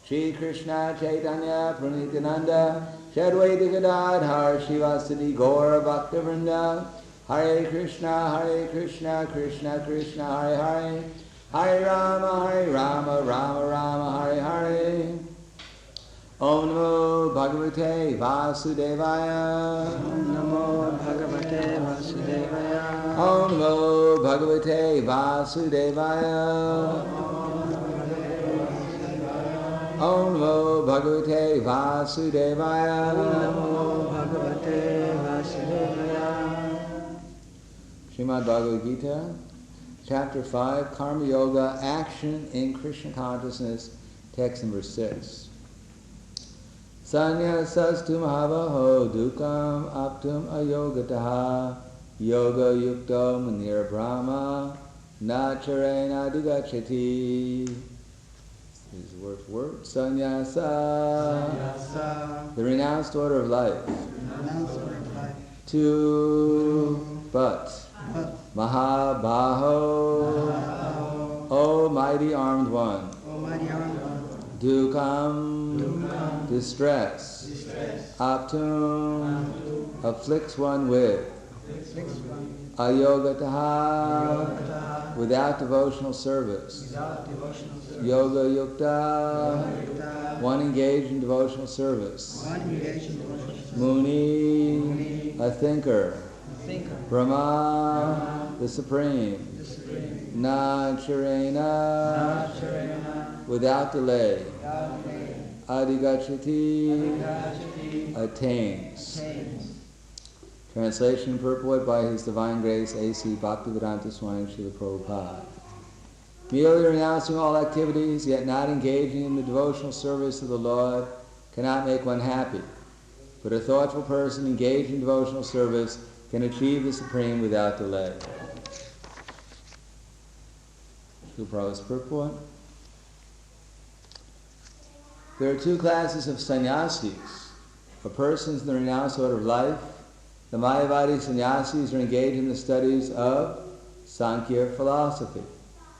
Shri Krishna Chaitanya Pranityananda Shri Advaita Gadadhar Shivasati Gaura Bhaktivinoda Hare Krishna Krishna Krishna Hare Hare Hare Rama Rama Rama Hare Hare. Om Namo Bhagavate Vasudevaya. Om Namo Bhagavate Vasudevaya. Om Namo Bhagavate Vasudevaya. Om Namo Bhagavate Vasudevaya. Om Namo Bhagavate Vasudevaya. Srimad Bhagavad Gita, Chapter 5, Karma Yoga, Action in Krishna Consciousness, text number 6. Sanyasastu mahavaho dukam aptum ayogataha yoga yukto manir brahma nacharena digachati. This is word for word. Sannyasa, the renounced order of life. To, but, Mahabaho, O mighty armed one. Dukam, distress. Aptum, afflicts one with. Ayogataha, without devotional service. Yoga yukta, one engaged in devotional service. Muni, a thinker. Brahma, the Supreme. Nacharena, without delay. Adigachati, attains. Translation and purport by His Divine Grace A.C. Bhaktivedanta Swami Srila Prabhupada. Merely renouncing all activities, yet not engaging in the devotional service of the Lord, cannot make one happy. But a thoughtful person engaged in devotional service can achieve the Supreme without delay. Srila Prabhupada's purport. There are two classes of sannyasis. For persons in the renounced order of life, the Mayavadi sannyasis are engaged in the studies of Sankhya philosophy,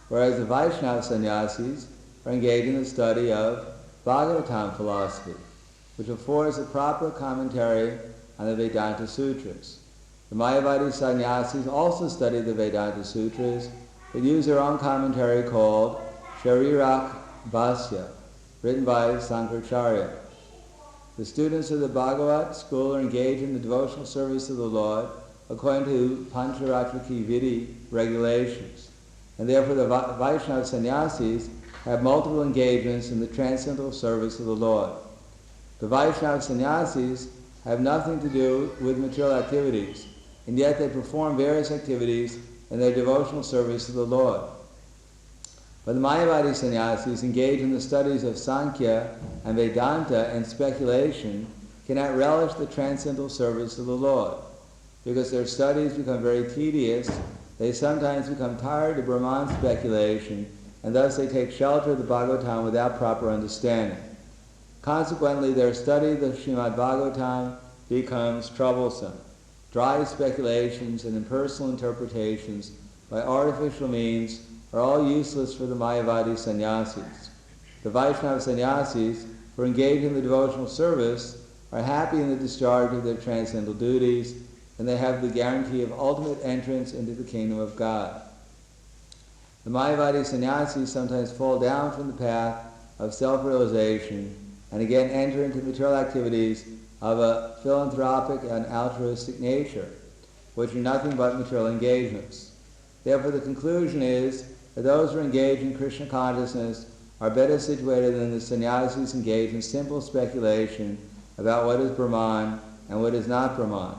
whereas the Vaishnava sannyasis are engaged in the study of Bhagavatam philosophy, which affords a proper commentary on the Vedanta Sutras. The Mayavadi sannyasis also study the Vedanta Sutras, but use their own commentary called Sharirak Bhasya, written by Sankaracharya. The students of the Bhagavat school are engaged in the devotional service of the Lord according to Pancharatriki Vidi regulations, and therefore the Vaishnava sannyasis have multiple engagements in the transcendental service of the Lord. The Vaishnava sannyasis have nothing to do with material activities, and yet they perform various activities in their devotional service to the Lord. But the Mayavadi sannyasis engaged in the studies of Sankhya and Vedanta and speculation cannot relish the transcendental service of the Lord. Because their studies become very tedious, they sometimes become tired of Brahman speculation, and thus they take shelter of the Bhagavatam without proper understanding. Consequently, their study of the Srimad Bhagavatam becomes troublesome. Dry speculations and impersonal interpretations by artificial means are all useless for the Mayavadi sannyasis. The Vaishnava sannyasis, who are engaged in the devotional service, are happy in the discharge of their transcendental duties, and they have the guarantee of ultimate entrance into the kingdom of God. The Mayavadi sannyasis sometimes fall down from the path of self-realization and again enter into material activities of a philanthropic and altruistic nature, which are nothing but material engagements. Therefore, the conclusion is that those who are engaged in Krishna consciousness are better situated than the sannyasis engaged in simple speculation about what is Brahman and what is not Brahman,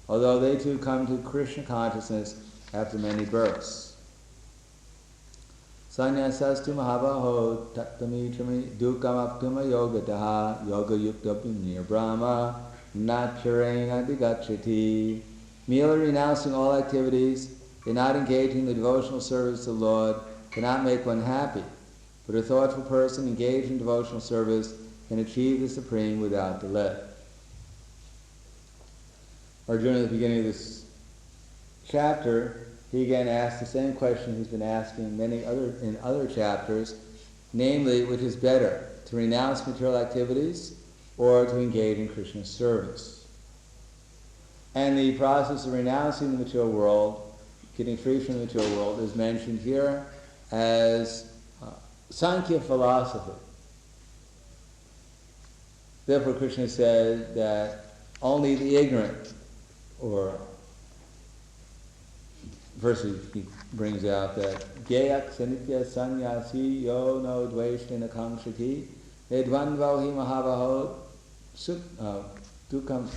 although they too come to Krishna consciousness after many births. Sanyasastu mahabaho tattamitrami dukam aptuma yogataha yoga yuktapim nir brahma nacharena digachati. Merely renouncing all activities, yet not engaging in the devotional service of the Lord, cannot make one happy. But a thoughtful person engaged in devotional service can achieve the Supreme without delay. Arjuna, at the beginning of this chapter, he again asked the same question he's been asking in other chapters, namely, which is better, to renounce material activities or to engage in Krishna's service. And the process of renouncing the material world, getting free from the material world, is mentioned here as Sankhya philosophy. Therefore Krishna said that only the ignorant, or verse he brings out that Gyayak Sanitya Sanyasi Yo No Dvaishna Kamshati Edvanvau Hi Mahavaho Dukkam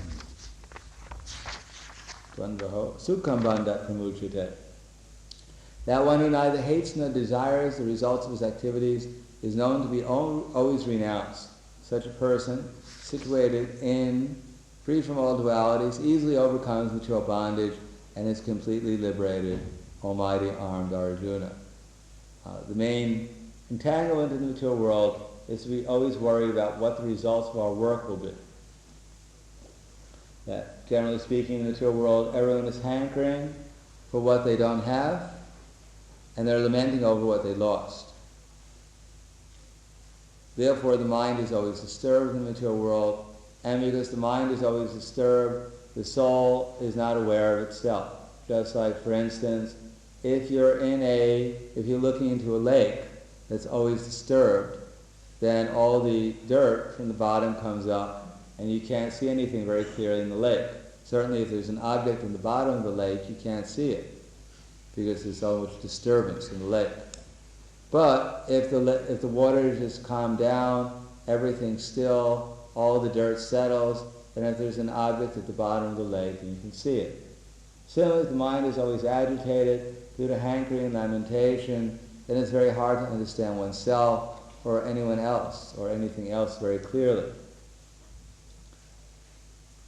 Sukham Bandha Pramuchite. That one who neither hates nor desires the results of his activities is known to be always renounced. Such a person, situated in, free from all dualities, easily overcomes material bondage and is completely liberated, almighty armed Arjuna. The main entanglement in the material world is to be always worried about what the results of our work will be. That, generally speaking, in the material world, everyone is hankering for what they don't have, and they're lamenting over what they lost. Therefore, the mind is always disturbed in the material world, and because the mind is always disturbed, the soul is not aware of itself. Just like, for instance, if you're looking into a lake that's always disturbed, then all the dirt from the bottom comes up, and you can't see anything very clearly in the lake. Certainly, if there's an object in the bottom of the lake, you can't see it, because there's so much disturbance in the lake. But if the water just calmed down, everything's still, all the dirt settles, then if there's an object at the bottom of the lake, you can see it. Similarly, if the mind is always agitated due to hankering and lamentation, then it's very hard to understand oneself or anyone else or anything else very clearly.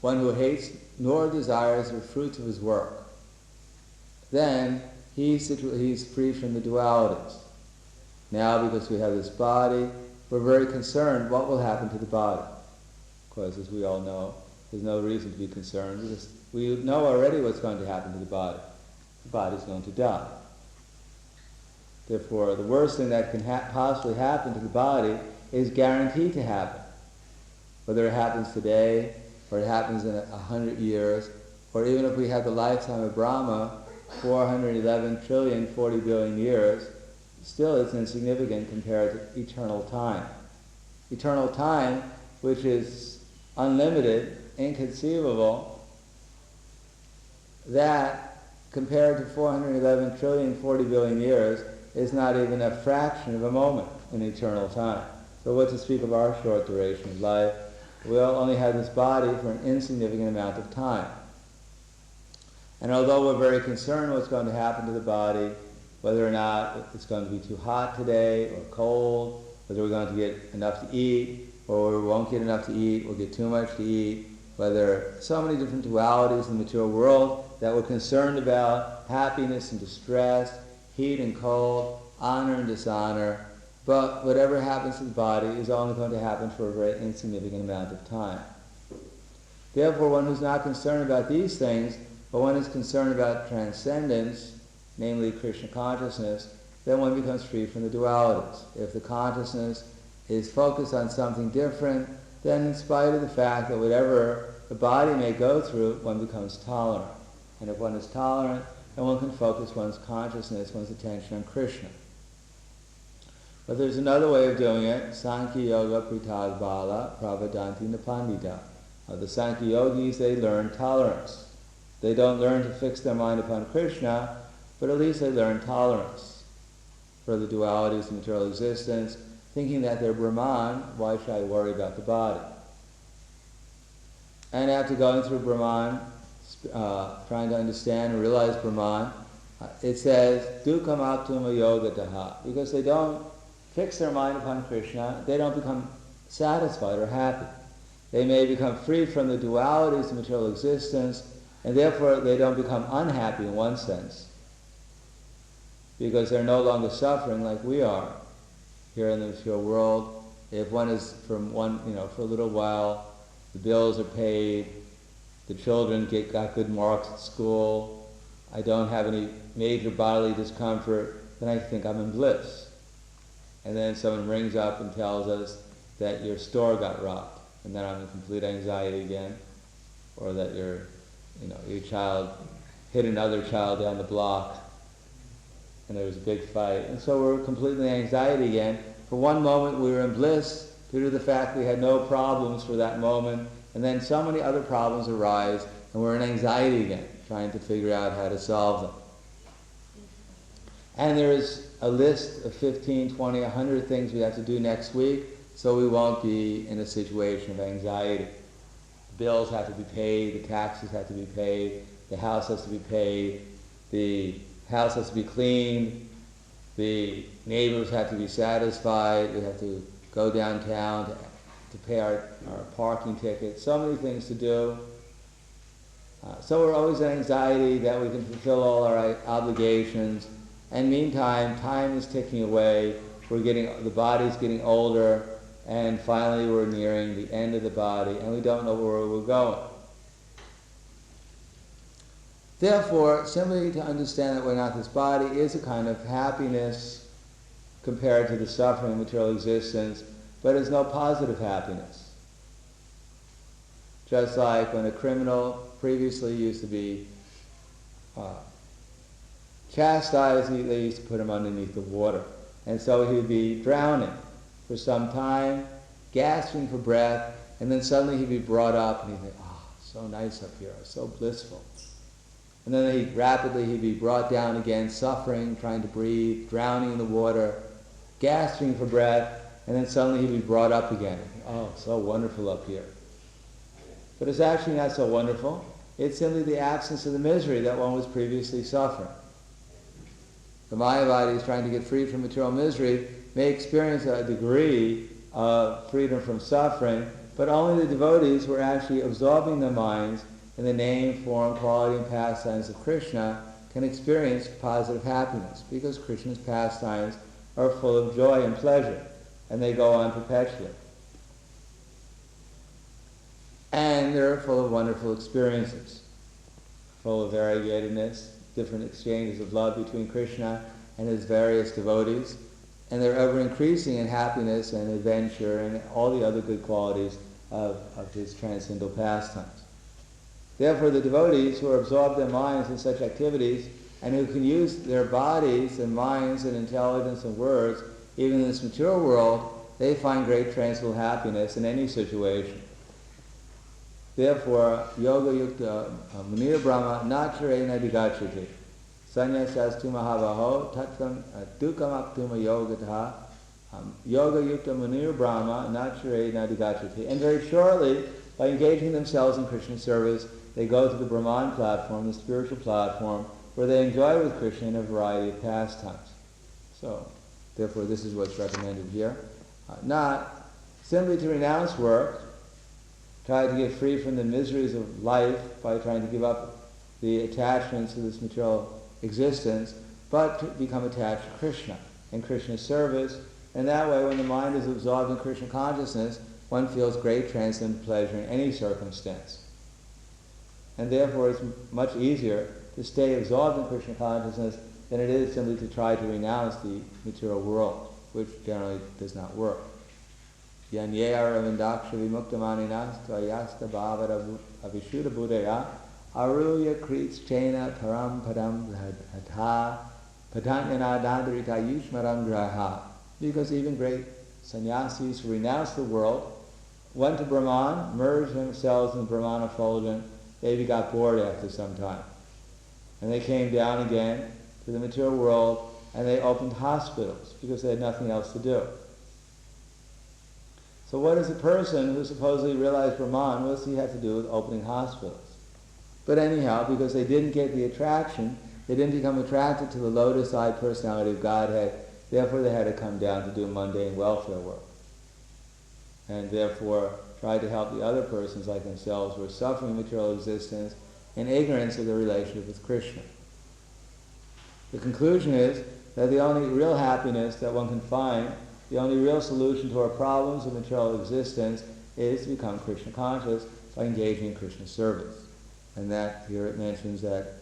One who hates nor desires the fruits of his work, then he's free from the dualities. Now, because we have this body, we're very concerned what will happen to the body. Of course, as we all know, there's no reason to be concerned because we know already what's going to happen to the body. The body's going to die. Therefore, the worst thing that can possibly happen to the body is guaranteed to happen. Whether it happens today, or it happens in 100 years, or even if we have the lifetime of Brahma, 411 trillion, 40 billion years, still it's insignificant compared to eternal time. Eternal time, which is unlimited, inconceivable, that compared to 411 trillion, 40 billion years is not even a fraction of a moment in eternal time. So what to speak of our short duration of life? We'll only have this body for an insignificant amount of time. And although we're very concerned what's going to happen to the body, whether or not it's going to be too hot today or cold, whether we're going to get enough to eat or we won't get enough to eat, we'll get too much to eat, whether so many different dualities in the material world that we're concerned about, happiness and distress, heat and cold, honor and dishonor, but whatever happens to the body is only going to happen for a very insignificant amount of time. Therefore, one who's not concerned about these things, but one is concerned about transcendence, namely Krishna consciousness, then one becomes free from the dualities. If the consciousness is focused on something different, then in spite of the fact that whatever the body may go through, one becomes tolerant. And if one is tolerant, then one can focus one's consciousness, one's attention on Krishna. But there's another way of doing it, Sankhya Yoga Pritad Bala Pravadanti Napandita. The Sankhya Yogis, they learn tolerance. They don't learn to fix their mind upon Krishna, but at least they learn tolerance for the dualities of material existence, thinking that they're Brahman, why should I worry about the body? And after going through Brahman, trying to understand and realize Brahman, it says, Dukkam Aptuma Yoga Daha, because they don't fix their mind upon Krishna, they don't become satisfied or happy. They may become free from the dualities of material existence, and therefore they don't become unhappy in one sense, because they're no longer suffering like we are here in the material world. If one is for a little while, the bills are paid, the children got good marks at school, I don't have any major bodily discomfort, then I think I'm in bliss. And then someone rings up and tells us that your store got robbed, and then I'm in complete anxiety again, or that your child hit another child down the block, and there was a big fight, and so we're completely in anxiety again. For one moment we were in bliss due to the fact we had no problems for that moment, and then so many other problems arise, and we're in anxiety again, trying to figure out how to solve them. And there is a list of 15, 20, 100 things we have to do next week, so we won't be in a situation of anxiety. The bills have to be paid, the taxes have to be paid, the house has to be paid, the house has to be cleaned, the neighbors have to be satisfied, we have to go downtown to pay our parking tickets, so many things to do. So we're always in anxiety that we can fulfill all our obligations, and meantime, time is ticking away, the body's getting older, and finally we're nearing the end of the body, and we don't know where we're going. Therefore, simply to understand that we're not this body is a kind of happiness compared to the suffering of material existence, but it's no positive happiness. Just like when a criminal previously used to be chastised, they used to put him underneath the water. And so he would be drowning for some time, gasping for breath, and then suddenly he'd be brought up and he'd think, so nice up here, so blissful. And then he'd be brought down again, suffering, trying to breathe, drowning in the water, gasping for breath, and then suddenly he'd be brought up again. So wonderful up here. But it's actually not so wonderful. It's simply the absence of the misery that one was previously suffering. The Mayavadis, trying to get free from material misery, may experience a degree of freedom from suffering, but only the devotees who are actually absorbing their minds in the name, form, quality, and pastimes of Krishna can experience positive happiness, because Krishna's pastimes are full of joy and pleasure, and they go on perpetually. And they're full of wonderful experiences, full of variegatedness, different exchanges of love between Krishna and his various devotees, and they're ever increasing in happiness and adventure and all the other good qualities of his transcendental pastimes. Therefore, the devotees who absorb their minds in such activities and who can use their bodies and minds and intelligence and words, even in this material world, they find great transcendental happiness in any situation. Therefore, yoga yukta munir brahma nacharena digachati sanyasastu mahavaho tattvam dukam aptuma yogataha yoga yukta munir brahma nacharena digachati. And very shortly, by engaging themselves in Krishna service, they go to the Brahman platform, the spiritual platform, where they enjoy with Krishna in a variety of pastimes. So, therefore, this is what's recommended here. Not simply to renounce work, try to get free from the miseries of life by trying to give up the attachments to this material existence, but to become attached to Krishna and Krishna's service. And that way, when the mind is absorbed in Krishna consciousness, one feels great transcendent pleasure in any circumstance. And therefore, it's much easier to stay absorbed in Krishna consciousness than it is simply to try to renounce the material world, which generally does not work. Yanyaya ravindaksha vimuktamaninas tvayasta bhavara avishuddha buddhaya aruya krits chena param padam hatha patanyana dandarita yushmaram graha. Because even great sannyasis who renounced the world went to Brahman, merged themselves in the Brahman effulgence. They got bored after some time. And they came down again to the material world, and they opened hospitals because they had nothing else to do. So what does a person who supposedly realized Brahman, what does he have to do with opening hospitals? But anyhow, because they didn't get the attraction, they didn't become attracted to the lotus-eyed personality of Godhead, therefore they had to come down to do mundane welfare work. And therefore try to help the other persons like themselves who are suffering material existence in ignorance of their relationship with Krishna. The conclusion is that the only real happiness that one can find, the only real solution to our problems of material existence, is to become Krishna conscious by engaging in Krishna service. And that, here it mentions that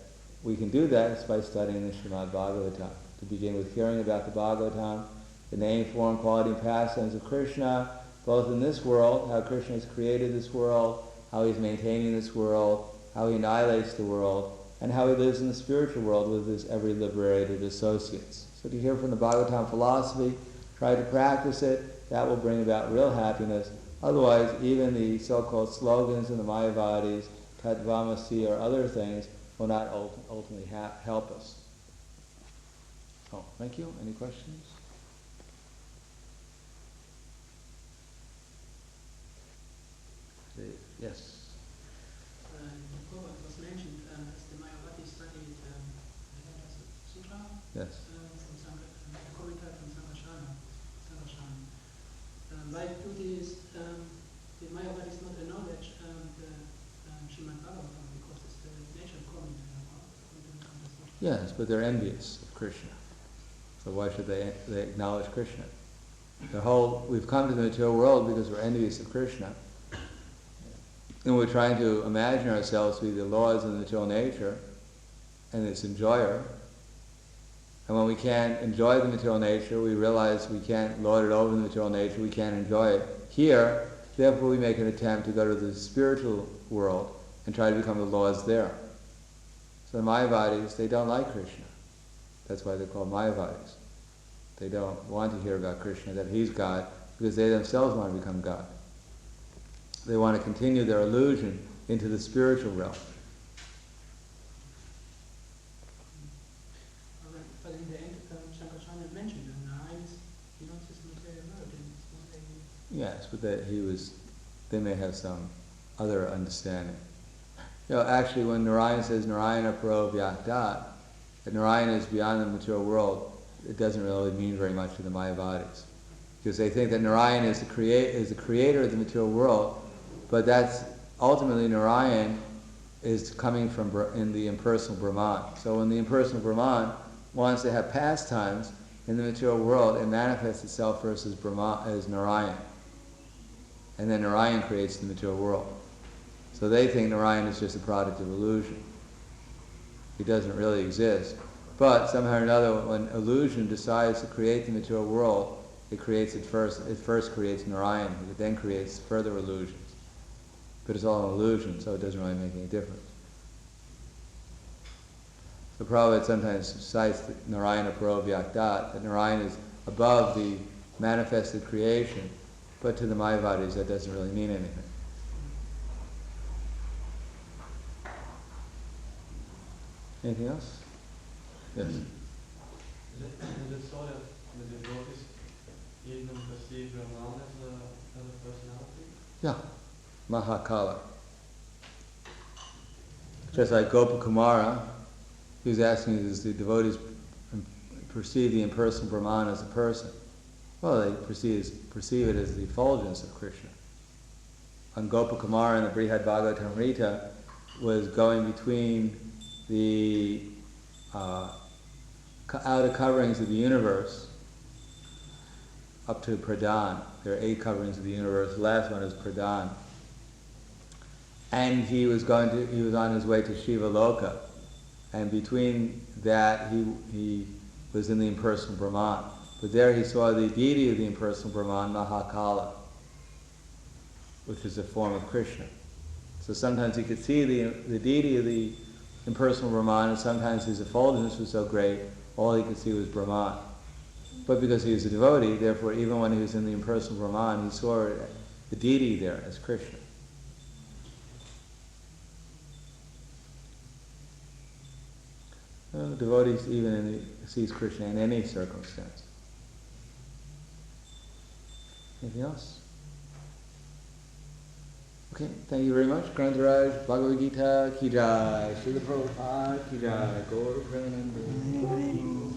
we can do that by studying the Srimad Bhagavatam. To begin with hearing about the Bhagavatam, the name, form, quality, and pastimes of Krishna, both in this world, how Krishna has created this world, how he's maintaining this world, how he annihilates the world, and how he lives in the spiritual world with his every liberated associates. So to hear from the Bhagavatam philosophy, try to practice it, that will bring about real happiness. Otherwise, even the so-called slogans in the Mayavadis, Tattvamasi or other things, will not ultimately help us. Oh, thank you. Any questions? Yes. Before it was mentioned, as the Mayavadi studied Sutra, Yes. from a commentary from Sankarsana. Like to this, the Mayavadis not acknowledge the Srimad Bhagavatam because it's the nature commentary. Yes, but they're envious of Krishna. So why should they acknowledge Krishna? We've come to the material world because we're envious of Krishna. And we're trying to imagine ourselves to be the laws of the material nature and its enjoyer. And when we can't enjoy the material nature, we realize we can't lord it over the material nature, we can't enjoy it here. Therefore we make an attempt to go to the spiritual world and try to become the laws there. So the Mayavadis, they don't like Krishna. That's why they're called Mayavadis. They don't want to hear about Krishna, that he's God, because they themselves want to become God. They want to continue their illusion into the spiritual realm. But in the end, Sankarsana mentioned that Narayana's not just material world, it's not a... Yes, but they may have some other understanding. Actually when Narayana says Narayana Paro Vyaktat, that Narayana is beyond the material world, it doesn't really mean very much to the Mayavadis. Because they think that Narayana is the creator of the material world, but that's ultimately Narayana is coming from in the impersonal Brahman. So when the impersonal Brahman wants to have pastimes in the material world, it manifests itself first as Narayana. And then Narayana creates the material world. So they think Narayana is just a product of illusion. He doesn't really exist. But somehow or another, when illusion decides to create the material world, it first creates Narayana, it then creates further illusions. But it's all an illusion, so it doesn't really make any difference. So Prabhupada sometimes cites Narayana Paro Vyaktat, that Narayana is above the manifested creation, but to the Mayavadis that doesn't really mean anything. Anything else? Yes. Is it so that the devotees even perceive Brahman as a personality? Yeah. Mahakala. Just like Gopakumara, he was asking, does the devotees perceive the impersonal Brahman as a person? Well, they perceive it as the effulgence of Krishna. And Gopakumara in the Brihad Bhagavatamrita was going between the outer coverings of the universe up to Pradhan. There are 8 coverings of the universe. The last one is Pradhan. And he was on his way to Shiva Loka. And between that, he was in the impersonal Brahman. But there he saw the deity of the impersonal Brahman, Mahakala, which is a form of Krishna. So sometimes he could see the deity of the impersonal Brahman, and sometimes his effulgence was so great, all he could see was Brahman. But because he was a devotee, therefore even when he was in the impersonal Brahman, he saw the deity there as Krishna. Devotees even sees Krishna in any circumstance. Anything else? Okay, thank you very much. Grantaraj, Bhagavad Gita, Ki Jai, Srila Prabhupada, Ki Jai, Gaur Prahladananda.